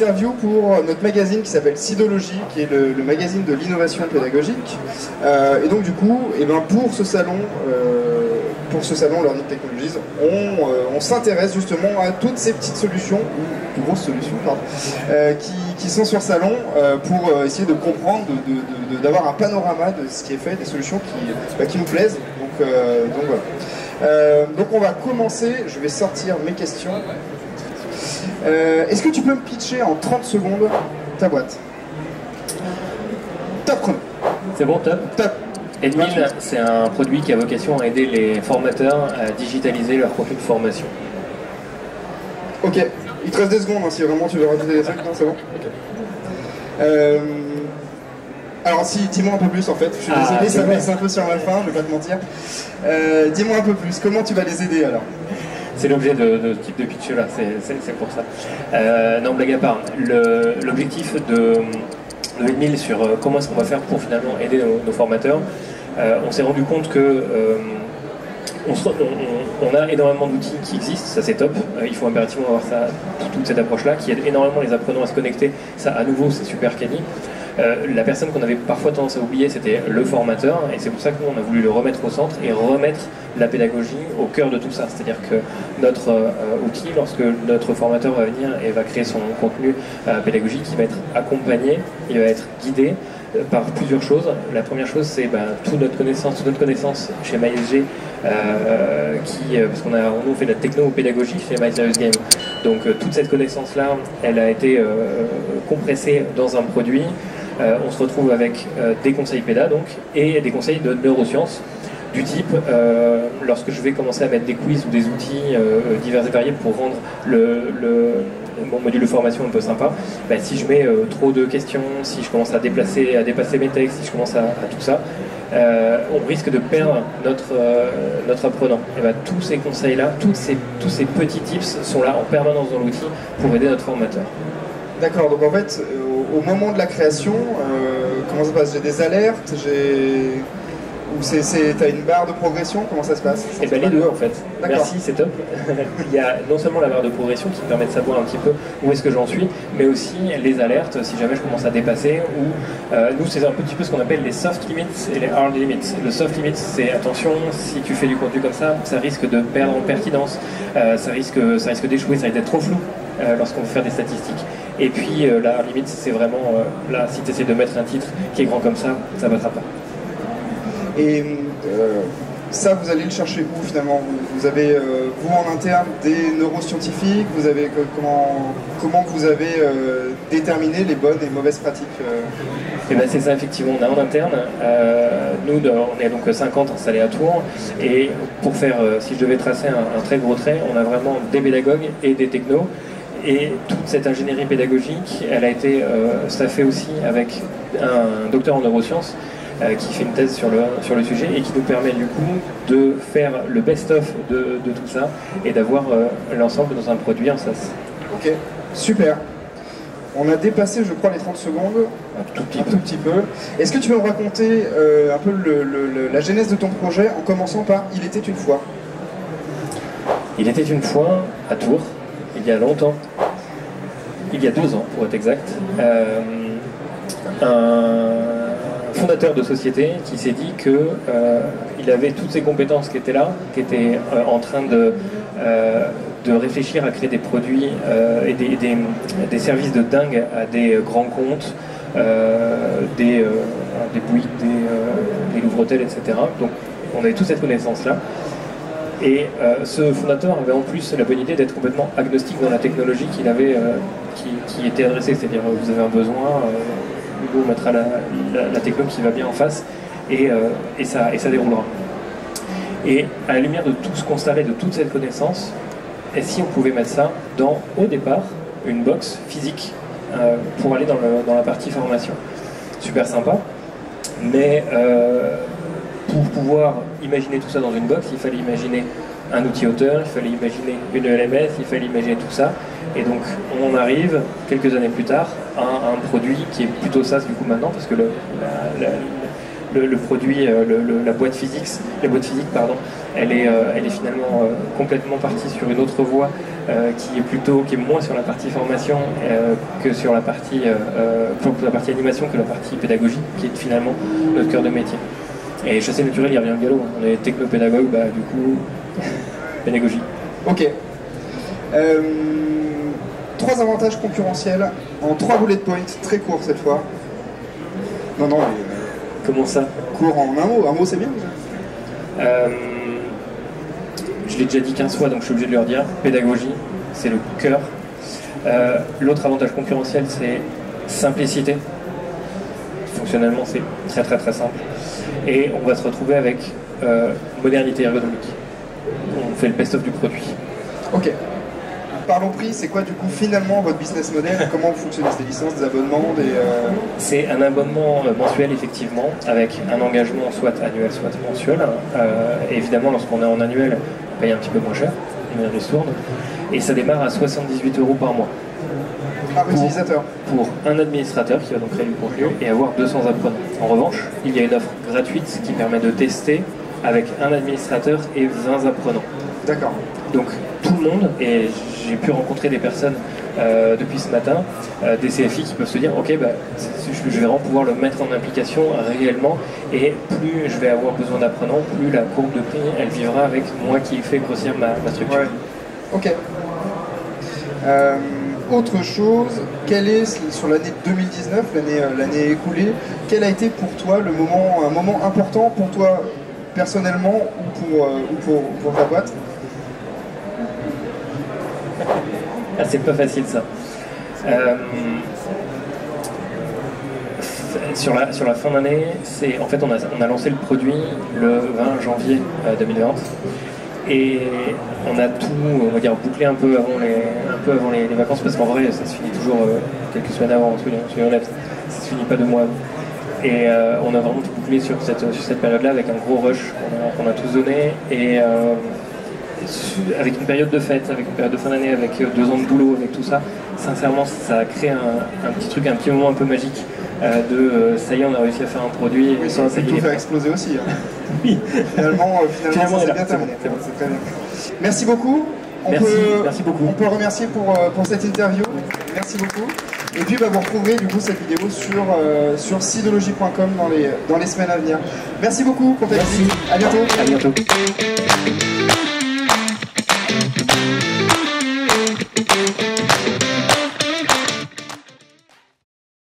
interview pour notre magazine qui s'appelle Sidologie, qui est le magazine de l'innovation pédagogique. Et donc du coup, pour ce salon Learning Technologies, on s'intéresse justement à toutes ces petites solutions, ou plus grosses solutions, pardon, qui sont sur le salon pour essayer de comprendre, d'avoir un panorama de ce qui est fait, des solutions qui nous plaisent. Donc voilà. Donc on va commencer, je vais sortir mes questions. Est-ce que tu peux me pitcher en 30 secondes ta boîte? Top chrono. C'est bon, top. Top. Edmin, c'est un produit qui a vocation à aider les formateurs à digitaliser leur contenu de formation. Ok, il te reste des secondes, hein, si vraiment tu veux rajouter des trucs, non c'est bon. Okay. Alors si, dis-moi un peu plus en fait, je suis désolé, ça passe un peu sur ma fin, je vais pas te mentir. Dis-moi un peu plus, comment tu vas les aider alors? C'est l'objet de ce type de pitch là, c'est pour ça. Non, blague à part, l'objectif de Edmil sur comment est-ce qu'on va faire pour finalement aider nos formateurs, on s'est rendu compte que on a énormément d'outils qui existent, ça c'est top, il faut impérativement avoir ça, toute cette approche-là, qui aide énormément les apprenants à se connecter, ça à nouveau c'est super quali. La personne qu'on avait parfois tendance à oublier, c'était le formateur, et c'est pour ça que nous on a voulu le remettre au centre et remettre la pédagogie au cœur de tout ça. C'est-à-dire que notre outil, lorsque notre formateur va venir et va créer son contenu pédagogique, il va être accompagné, il va être guidé par plusieurs choses. La première chose, c'est toute notre connaissance chez MySG, parce qu'on nous fait de la techno-pédagogie chez My Serious Game. Donc toute cette connaissance-là, elle a été compressée dans un produit. On se retrouve avec des conseils pédas donc, et des conseils de neurosciences du type, lorsque je vais commencer à mettre des quiz ou des outils divers et variés pour rendre mon module de formation un peu sympa, si je mets trop de questions, si je commence à dépasser mes textes, si je commence à tout ça, on risque de perdre notre apprenant. Et tous ces conseils-là, tous ces petits tips sont là en permanence dans l'outil pour aider notre formateur. D'accord, donc en fait, au moment de la création, comment ça se passe? J'ai des alertes, ou t'as une barre de progression? Comment ça se passe? Et les deux en fait. Merci, c'est top. Il y a non seulement la barre de progression qui me permet de savoir un petit peu où est-ce que j'en suis, mais aussi les alertes si jamais je commence à dépasser, ou nous c'est un petit peu ce qu'on appelle les soft limits et les hard limits. Le soft limit, c'est attention, si tu fais du contenu comme ça risque de perdre en pertinence, ça risque d'échouer, ça risque d'être trop flou lorsqu'on veut faire des statistiques. Et puis la hard limit, c'est vraiment là, si tu essaies de mettre un titre qui est grand comme ça passera pas. Et ça, vous allez le chercher où finalement? Vous avez, vous en interne, des neuroscientifiques? Vous avez, comment vous avez déterminé les bonnes et mauvaises pratiques? Et c'est ça, effectivement, on a en interne. Nous, on est donc 50 installés à Tours. Et pour faire, si je devais tracer un très gros trait, on a vraiment des pédagogues et des technos. Et toute cette ingénierie pédagogique, elle a été staffée aussi avec un docteur en neurosciences qui fait une thèse sur le sujet et qui nous permet du coup de faire le best-of de tout ça et d'avoir l'ensemble dans un produit en SaaS. Ok, super. On a dépassé, je crois, les 30 secondes. Un tout petit peu. Est-ce que tu peux me raconter un peu la genèse de ton projet en commençant par « Il était une fois ». Il était une fois à Tours, il y a longtemps, il y a 2 ans pour être exact, un fondateur de société qui s'est dit qu'il avait toutes ces compétences qui étaient là, qui étaient en train de réfléchir à créer des produits et des services de dingue à des grands comptes, des Bouygues, des Louvre-Hôtel, etc. Donc on avait toute cette connaissance-là. Et ce fondateur avait en plus la bonne idée d'être complètement agnostique dans la technologie qui était adressée, c'est-à-dire vous avez un besoin, Hugo mettra la techno qui va bien en face et ça déroulera. Et à la lumière de tout ce qu'on savait, de toute cette connaissance, et si on pouvait mettre ça dans, au départ, une box physique pour aller dans la partie formation. Super sympa, mais pour pouvoir imaginer tout ça dans une box, il fallait imaginer un outil auteur, il fallait imaginer une LMS, il fallait imaginer tout ça. Et donc on en arrive, quelques années plus tard, à un produit qui est plutôt SaaS du coup maintenant, parce que le produit, la boîte physique, pardon, elle est finalement complètement partie sur une autre voie qui est moins sur la partie formation que sur la partie animation que la partie pédagogie, qui est finalement notre cœur de métier. Et Chassé Naturel, il revient au galop. On est technopédagogue, du coup, pédagogie. Ok. 3 avantages concurrentiels en 3 bullet points, très courts cette fois. Non, mais, comment ça? Court en un mot c'est bien. Je l'ai déjà dit 15 fois, donc je suis obligé de leur dire. Pédagogie, c'est le cœur. L'autre avantage concurrentiel, c'est simplicité. Fonctionnellement, c'est très très très simple. Et on va se retrouver avec modernité ergonomique. On fait le best-of du produit. Ok. Parlons prix, c'est quoi du coup finalement votre business model? Comment vous fonctionnez? C'est des licences, des abonnements, C'est un abonnement mensuel effectivement, avec un engagement soit annuel, soit mensuel. Et évidemment, lorsqu'on est en annuel, on paye un petit peu moins cher, une ristourne. Et ça démarre à 78 € par mois. Par utilisateur? Pour un administrateur qui va donc créer du contenu et avoir 200 apprenants. En revanche, il y a une offre gratuite qui permet de tester avec un administrateur et 20 apprenants. D'accord. Donc tout le monde, et j'ai pu rencontrer des personnes depuis ce matin, des CFI qui peuvent se dire ok, je vais vraiment pouvoir le mettre en application réellement, et plus je vais avoir besoin d'apprenants, plus la courbe de prix elle vivra avec moi qui fait grossir ma structure. Ouais. Ok. Autre chose, quel est sur l'année 2019, l'année écoulée, quel a été pour toi un moment important pour toi personnellement ou pour ta boîte? Ah, c'est pas facile ça. Sur la fin d'année, en fait on a lancé le produit le 20 janvier 2020 et on a tout, on va dire, bouclé un peu avant les vacances, parce qu'en vrai ça se finit toujours quelques semaines avant, soyons honnêtes, ça se finit pas 2 mois avant. Et on a vraiment tout bouclé sur cette période-là avec un gros rush qu'on a tous donné, et avec une période de fête, avec une période de fin d'année, avec 2 ans de boulot, avec tout ça, sincèrement ça a créé un petit moment un peu magique ça y est, on a réussi à faire un produit. Oui, ça peut tout faire exploser aussi. Hein. Oui. Finalement ça s'est bien terminé. C'est très bien. Merci beaucoup. Merci beaucoup. On peut remercier pour cette interview. Merci beaucoup. Et puis vous retrouverez du coup cette vidéo sur sidologie.com dans les semaines à venir. Merci beaucoup pour ta visite. À bientôt. À bientôt.